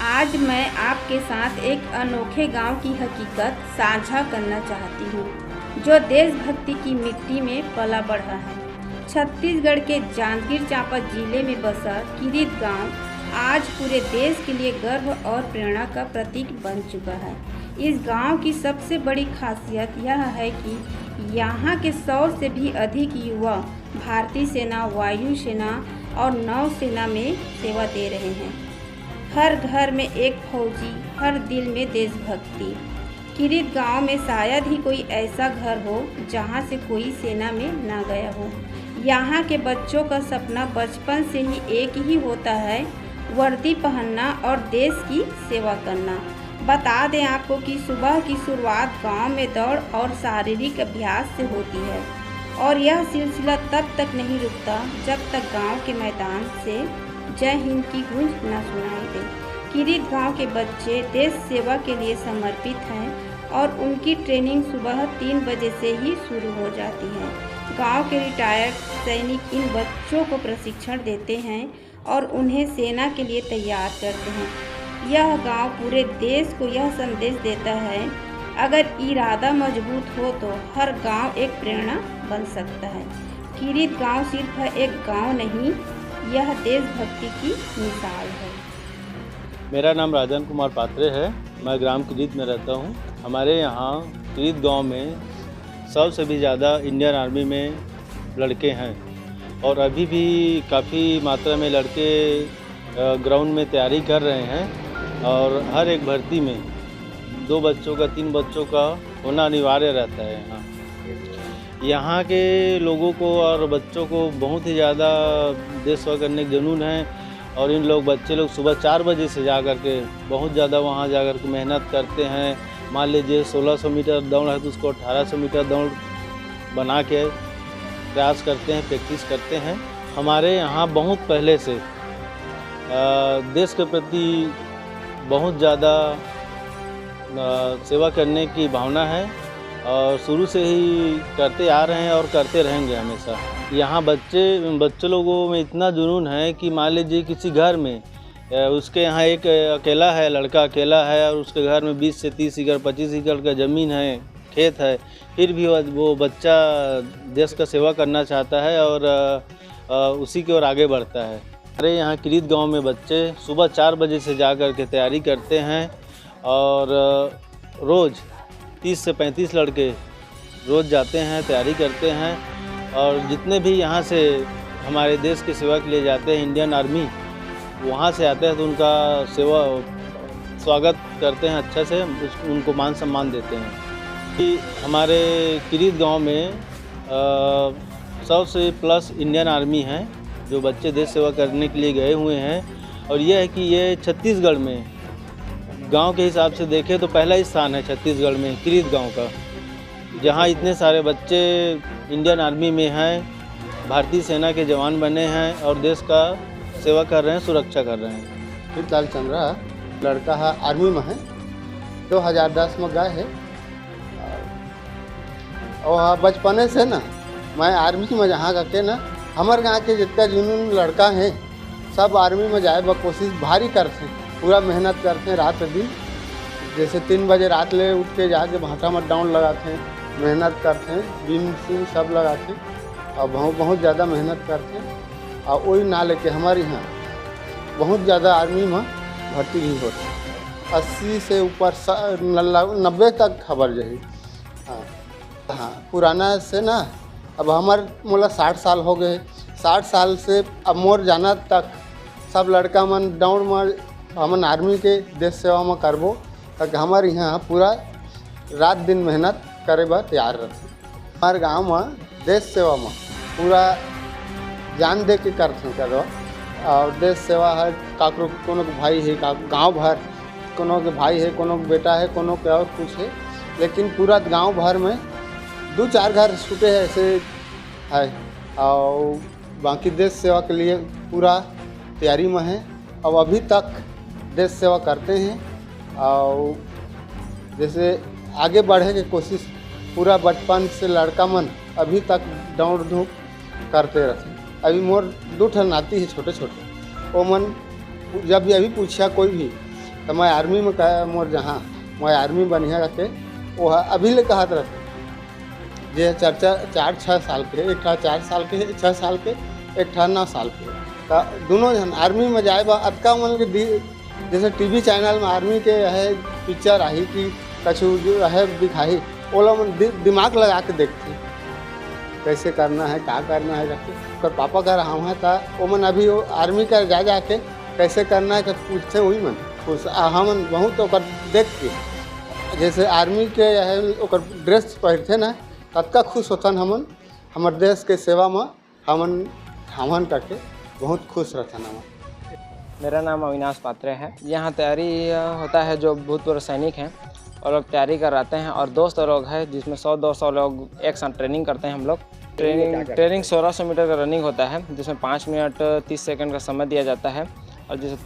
आज मैं आपके साथ एक अनोखे गांव की हकीकत साझा करना चाहती हूँ, जो देशभक्ति की मिट्टी में पला बढ़ा है। छत्तीसगढ़ के जांजगीर चांपा जिले में बसा किरीत गांव आज पूरे देश के लिए गर्व और प्रेरणा का प्रतीक बन चुका है। इस गांव की सबसे बड़ी खासियत यह है कि यहाँ के 100 से भी अधिक युवा भारतीय सेना, वायु सेना और नौसेना में सेवा दे रहे हैं। हर घर में एक फौजी, हर दिल में देशभक्ति। किरीत गांव में शायद ही कोई ऐसा घर हो जहां से कोई सेना में ना गया हो। यहाँ के बच्चों का सपना बचपन से ही एक ही होता है, वर्दी पहनना और देश की सेवा करना। बता दें आपको कि सुबह की शुरुआत गांव में दौड़ और शारीरिक अभ्यास से होती है और यह सिलसिला तब तक नहीं रुकता जब तक गांव के मैदान से जय हिंद की गूंज न सुनाई दे। किरीत गांव के बच्चे देश सेवा के लिए समर्पित हैं और उनकी ट्रेनिंग सुबह 3 बजे से ही शुरू हो जाती है। गांव के रिटायर्ड सैनिक इन बच्चों को प्रशिक्षण देते हैं और उन्हें सेना के लिए तैयार करते हैं। यह गांव पूरे देश को यह संदेश देता है, अगर इरादा मजबूत हो तो हर गांव एक प्रेरणा बन सकता है। किरीत गांव सिर्फ एक गांव नहीं, यह देशभक्ति की मिसाल है। मेरा नाम राजन कुमार पात्रे है। मैं ग्राम किरीत में रहता हूँ। हमारे यहाँ किरीत गांव में 100 से भी ज़्यादा इंडियन आर्मी में लड़के हैं और अभी भी काफ़ी मात्रा में लड़के ग्राउंड में तैयारी कर रहे हैं और हर एक भर्ती में 2 बच्चों का 3 बच्चों का होना अनिवार्य रहता है। यहाँ के लोगों को और बच्चों को बहुत ही ज़्यादा देश सेवा करने का जुनून है और इन बच्चे लोग सुबह 4 बजे से जा कर के बहुत ज़्यादा वहाँ जा कर के मेहनत करते हैं। मान लीजिए 1600 मीटर दौड़ है तो उसको 1800 मीटर दौड़ बना के प्रयास करते हैं, प्रैक्टिस करते हैं। हमारे यहाँ बहुत पहले से देश के प्रति बहुत ज़्यादा सेवा करने की भावना है और शुरू से ही करते आ रहे हैं और करते रहेंगे हमेशा। यहाँ बच्चे लोगों में इतना जुनून है कि मान लीजिए किसी घर में उसके यहाँ एक अकेला है, लड़का अकेला है और उसके घर में 20 से 30 एकड़ 25 एकड़ का ज़मीन है, खेत है, फिर भी वो बच्चा देश का सेवा करना चाहता है और उसी की ओर आगे बढ़ता है। हमारे यहाँ किरीत गांव में बच्चे सुबह 4 बजे से जा कर के तैयारी करते हैं और रोज़ 30 से 35 लड़के रोज़ जाते हैं, तैयारी करते हैं और जितने भी यहाँ से हमारे देश की सेवा के लिए जाते हैं इंडियन आर्मी, वहाँ से आते हैं तो उनका स्वागत करते हैं अच्छे से, उनको मान सम्मान देते हैं। कि हमारे किरीत गांव में 100 से प्लस इंडियन आर्मी हैं जो बच्चे देश सेवा करने के लिए गए हुए हैं और यह है कि ये छत्तीसगढ़ में गांव के हिसाब से देखें तो पहला ही स्थान है छत्तीसगढ़ में किरीत गांव का, जहां इतने सारे बच्चे इंडियन आर्मी में हैं, भारतीय सेना के जवान बने हैं और देश का सेवा कर रहे हैं, सुरक्षा कर रहे हैं। फिर लाल चंद्रा लड़का है, आर्मी में है, 2010 में गए है और बचपने से ना मैं आर्मी में जहाँ करके ना हमारे गाँव के जितना जुनून लड़का हैं सब आर्मी में जाए कोशिश भारी करते हैं, पूरा मेहनत करते हैं रात दिन। जैसे 3 बजे रात ले उठ के जाके भाटा में डाउन लगाते हैं, मेहनत करते हैं, बीम सीम सब लगाते हैं और बहुत ज़्यादा मेहनत करते हैं और वही ना लेके हमारे यहाँ बहुत ज़्यादा आर्मी में भर्ती भी होती है। 80 से ऊपर 90 तक खबर जही। हाँ, पुराना से ना अब हमारे मोला 60 साल हो गए, 60 साल से अब मोर जाना तक सब लड़का मन दौड़ में हमन आर्मी के देश सेवा में करबो ताकि हमारे यहाँ पूरा रात दिन मेहनत करे बर तैयार रहते। हमारे गाँव में देश सेवा में पूरा जान दे के करते करो और देश सेवा है, काकरो कोनो के भाई है, गाँव भर कोनो के भाई है, कोनो के बेटा है, कोनो के और कुछ है, लेकिन पूरा गाँव भर में 2-4 घर छूटे हैं ऐसे है और बाकी देश सेवा के लिए पूरा तैयारी में है और अभी तक देश सेवा करते हैं और जैसे आगे बढ़े की कोशिश पूरा बचपन से लड़का मन अभी तक दौड़ धूप करते रहते। अभी मोर 2 ठन नाती है छोटे छोटे, वो मन जब भी अभी पूछा कोई भी तो मैं आर्मी में कहा मोर जहाँ मैं आर्मी बनिया के वो अभी ले कहत रहते जे चर्चा 4-6 साल के, एक ठा 4 साल के 6 साल के, एक ठा 9 साल के, तो दोनों जन आर्मी में जाए बा अतका मन के जैसे टीवी चैनल में आर्मी के है पिक्चर आई कि कछु जो है दिखाई ओला मन दिमाग लगा के देखते कैसे करना है क्या करना है जाके और पापा का रहा है था वो मन अभी वो आर्मी का जा जाके कैसे करना है पूछते वही मन कुछ हमन बहुत ओकर देख के जैसे आर्मी के है ओकर ड्रेस पहनते ना तत्का खुश होतन हमन हमार देश के सेवा में हमन करके बहुत खुश रहता हमन। मेरा नाम अविनाश पात्रे है। यहाँ तैयारी होता है जो भूतपूर्व सैनिक हैं और लोग तैयारी कराते हैं और दोस्त लोग हैं जिसमें 100-200 लोग एक साथ ट्रेनिंग करते हैं। हम लोग ट्रेनिंग 1600 मीटर का रनिंग होता है जिसमें 5 मिनट 30 सेकंड का समय दिया जाता है और जैसे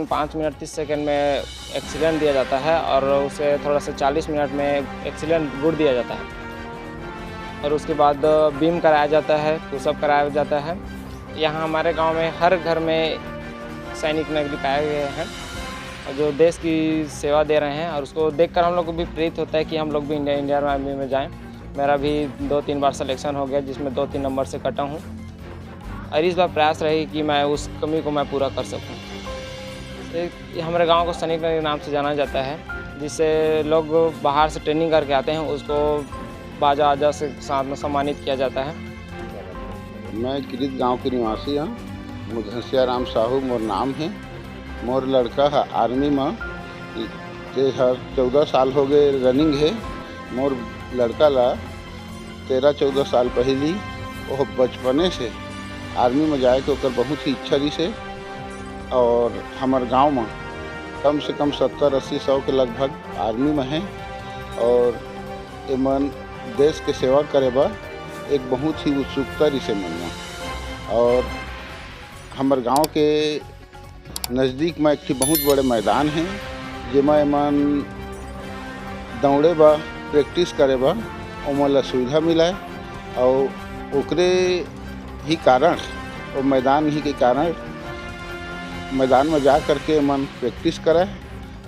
5 मिनट 30 सेकंड में एक्सीलेंट दिया जाता है और उसे थोड़ा सा 40 मिनट में एक्सीलेंट गुड दिया जाता है और उसके बाद बीम कराया जाता है, पुशअप कराया जाता है। यहाँ हमारे गाँव में हर घर में सैनिक नागरिक आए हुए हैं जो देश की सेवा दे रहे हैं और उसको देखकर हम लोग को भी प्रेरित होता है कि हम लोग भी इंडियन आर्मी में जाएं। मेरा भी 2-3 बार सिलेक्शन हो गया जिसमें 2-3 नंबर से कटा हूं और इस बार प्रयास रही कि मैं उस कमी को मैं पूरा कर सकूं। हमारे गांव को सैनिक के नाम से जाना जाता है जिससे लोग बाहर से ट्रेनिंग करके आते हैं उसको बाजा आजा से साथ में सम्मानित किया जाता है। मैं किरीत गांव के निवासी हूँ। घनश्याम राम साहू मोर नाम है। मोर लड़का है आर्मी में 14 साल हो गए रनिंग है। मोर लड़का ला 13-14 साल पहली वो बचपने से आर्मी में जाए के ओकर बहुत ही इच्छा रही से और हमारे गांव में कम से कम 70-80-100 के लगभग आर्मी में हैं और एमन देश के सेवा करे बा एक बहुत ही उत्सुकता से मन और हमारे गांव के नज़दीक में एक बहुत बड़े मैदान है जिसमें एमन दौड़े बा प्रैक्टिस करे बा ओमन सुविधा मिला और ओकरे ही कारण और मैदान ही के कारण मैदान में जा कर के मन प्रैक्टिस करे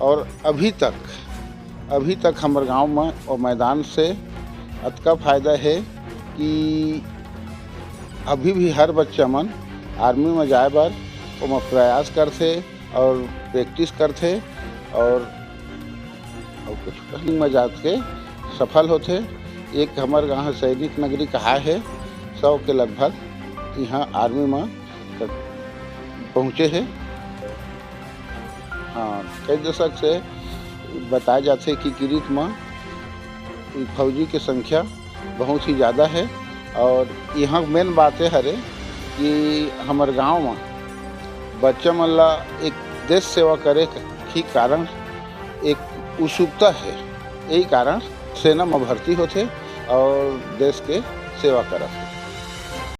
और अभी तक हमारे गांव में और मैदान से अतका फ़ायदा है कि अभी भी हर बच्चा मन आर्मी में जाए बार वो प्रयास करते और प्रैक्टिस करते और कुछ में जाके सफल होते। एक हमारे गाँव सैनिक नगरी कहा है 100 के लगभग यहाँ आर्मी में पहुँचे हैं। हाँ, कई दशक से बताया जाते है कि किरीत में फौजी की संख्या बहुत ही ज़्यादा है और यहाँ मेन बात है हरे कि हमारे गांव में बच्चा मन ला एक देश सेवा करे के कारण एक उत्सुकता है। यही कारण सेना में भर्ती होते और देश के सेवा करते।